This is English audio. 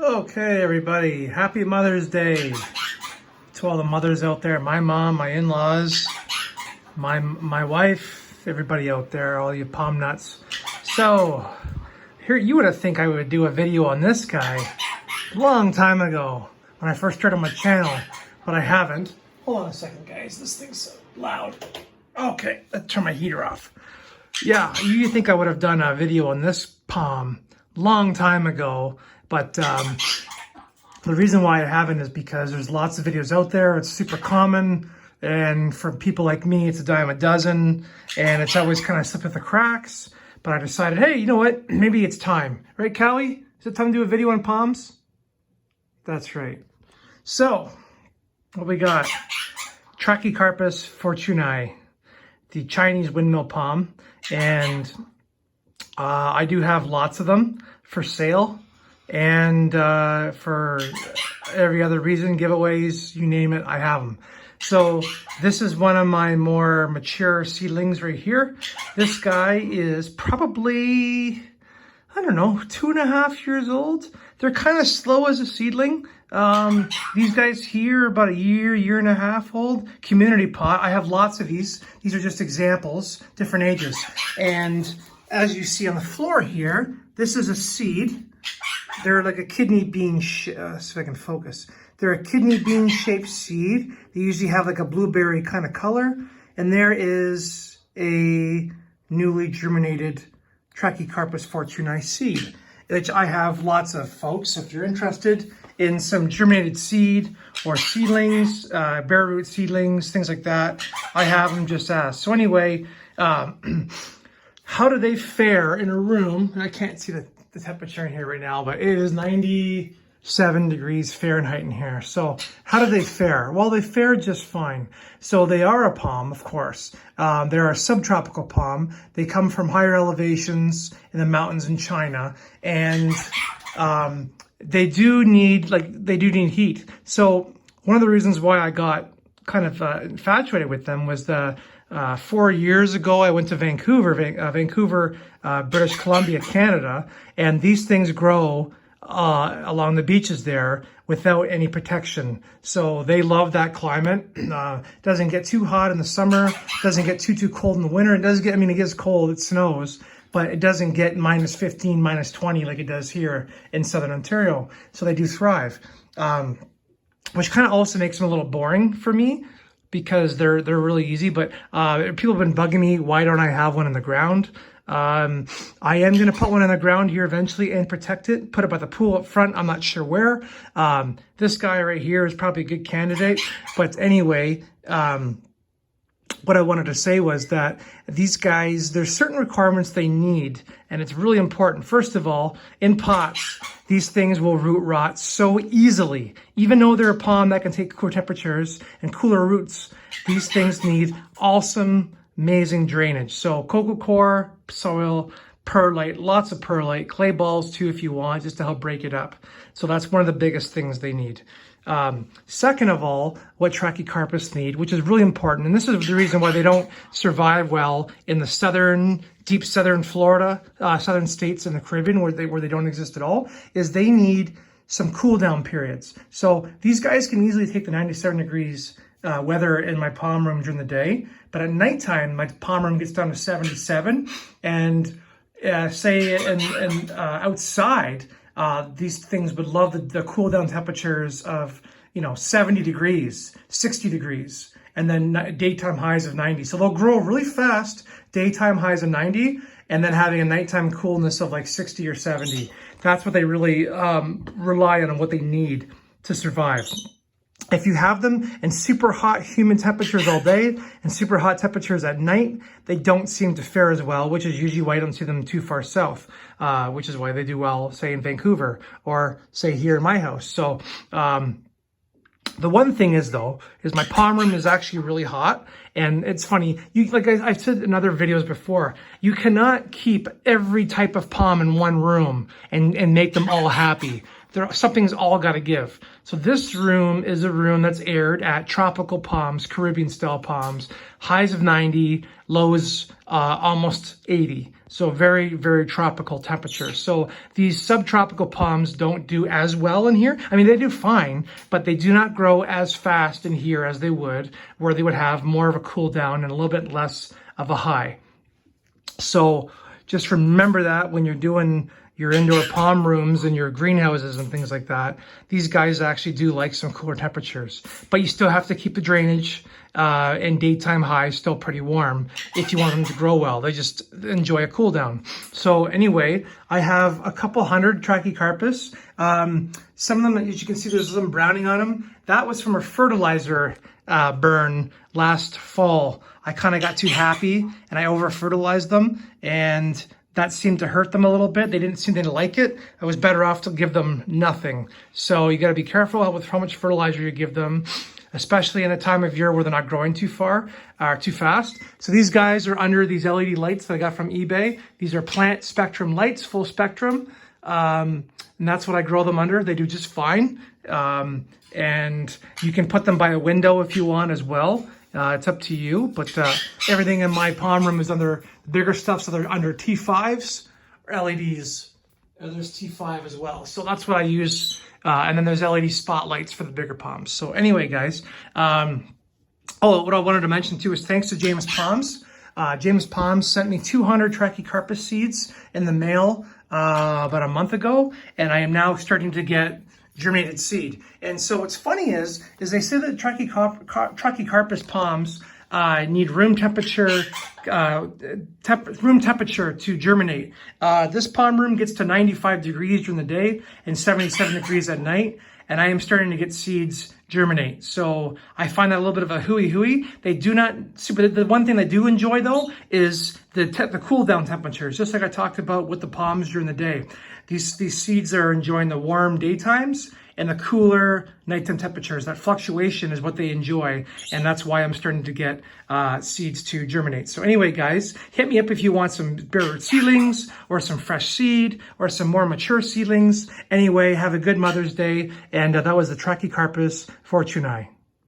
Okay, everybody, happy Mother's Day to all the mothers out there, my mom, my in-laws, my wife, everybody out there, all you palm nuts. So, here, you would have think I would do a video on this guy a long time ago when I first started my channel, but I haven't. Hold on a second, guys, this thing's so loud. Okay, let's turn my heater off. Yeah, you think I would have done a video on this palm long time ago, but the reason why I haven't is because there's lots of videos out there. It's super common, and for people like me, it's a dime a dozen, and it's always kind of slipped through the cracks. But I decided, hey, you know what? Maybe it's time. Right, Callie? Is it time to do a video on palms? That's right. So, what we got? Trachycarpus fortuneii, the Chinese windmill palm, and I do have lots of them for sale, and for every other reason, giveaways, you name it, I have them. So this is one of my more mature seedlings right here. This guy is probably, I don't know, 2.5 years old. They're kind of slow as a seedling. These guys here are about a year and a half old. Community pot. I have lots of these. These are just examples, different ages. And as you see on the floor here, this is a seed. They're like a kidney bean, see if I can focus. They're a kidney bean shaped seed. They usually have like a blueberry kind of color. And there is a newly germinated Trachycarpus fortuneii seed, which I have lots of, folks. So if you're interested in some germinated seed or seedlings, bare root seedlings, things like that, I have them, just ask. So anyway, how do they fare in a room? And I can't see the temperature in here right now, but it is 97 degrees Fahrenheit in here. So how do they fare? Well, they fare just fine. So they are a palm, of course. They're a subtropical palm. They come from higher elevations in the mountains in China, and they do need heat. So one of the reasons why I got kind of infatuated with them was 4 years ago, I went to Vancouver, British Columbia, Canada, and these things grow along the beaches there without any protection. So they love that climate. Doesn't get too hot in the summer, doesn't get too cold in the winter. It does get, it gets cold, it snows, but it doesn't get minus 15, minus 20 like it does here in Southern Ontario. So they do thrive, which kind of also makes them a little boring for me, because they're really easy. But people have been bugging me, why don't I have one in the ground? I am going to put one in the ground here eventually and protect it, put it by the pool up front. I'm not sure where. This guy right here is probably a good candidate. But anyway, what I wanted to say was that these guys, there's certain requirements they need, and it's really important. First of all, in pots, these things will root rot so easily. Even though they're a palm that can take cooler temperatures and cooler roots, these things need awesome, amazing drainage. So coco coir, soil, perlite, lots of perlite, clay balls too if you want, just to help break it up. So that's one of the biggest things they need. Second of all, what Trachycarpus need, which is really important, and this is the reason why they don't survive well in the deep southern Florida, southern states in the Caribbean where they don't exist at all, is they need some cool down periods. So these guys can easily take the 97 degrees weather in my palm room during the day, but at nighttime my palm room gets down to 77, and outside, these things would love the cool down temperatures of 70 degrees, 60 degrees, and then daytime highs of 90. So they'll grow really fast, daytime highs of 90, and then having a nighttime coolness of like 60 or 70. That's what they really rely on and what they need to survive. If you have them in super hot, humid temperatures all day and super hot temperatures at night, they don't seem to fare as well, which is usually why I don't see them too far south, which is why they do well, say, in Vancouver or, say, here in my house. So the one thing is, though, is my palm room is actually really hot. And it's funny, like I've said in other videos before, you cannot keep every type of palm in one room and make them all happy. Something's all got to give. So this room is a room that's aired at tropical palms, Caribbean style palms, highs of 90, lows almost 80. So very, very tropical temperatures. So these subtropical palms don't do as well in here. I mean, they do fine, but they do not grow as fast in here as they would, where they would have more of a cool down and a little bit less of a high. So just remember that when you're doing your indoor palm rooms and your greenhouses and things like that, these guys actually do like some cooler temperatures. But you still have to keep the drainage and daytime highs still pretty warm if you want them to grow well. They just enjoy a cool down. So anyway, I have a couple hundred Trachycarpus. Some of them, as you can see, there's some browning on them. That was from a fertilizer burn last fall. I kind of got too happy and I over fertilized them, and that seemed to hurt them a little bit. They didn't seem to like it. I was better off to give them nothing. So you got to be careful with how much fertilizer you give them, especially in a time of year where they're not growing too far or too fast. So these guys are under these LED lights that I got from eBay. These are plant spectrum lights, full spectrum. And that's what I grow them under. They do just fine. And you can put them by a window if you want as well. It's up to you, but everything in my palm room is under the bigger stuff, so they're under T5s or LEDs. There's T5 as well, so that's what I use. And then there's LED spotlights for the bigger palms. So anyway, guys, what I wanted to mention too is thanks to James Palms. James Palms sent me 200 Trachycarpus seeds in the mail about a month ago, and I am now starting to get germinated seed. And so what's funny is they say that Trachycarpus palms need room temperature to germinate. This palm room gets to 95 degrees during the day and 77 degrees at night, and I am starting to get seeds germinate. So I find that a little bit of a hooey. They do not, but the one thing they do enjoy though is the cool down temperatures, just like I talked about with the palms during the day. These seeds are enjoying the warm daytimes and the cooler nighttime temperatures. That fluctuation is what they enjoy, and that's why I'm starting to get seeds to germinate. So anyway, guys, hit me up if you want some bare root seedlings or some fresh seed or some more mature seedlings. Anyway, have a good Mother's Day, and that was the Trachycarpus fortuneii.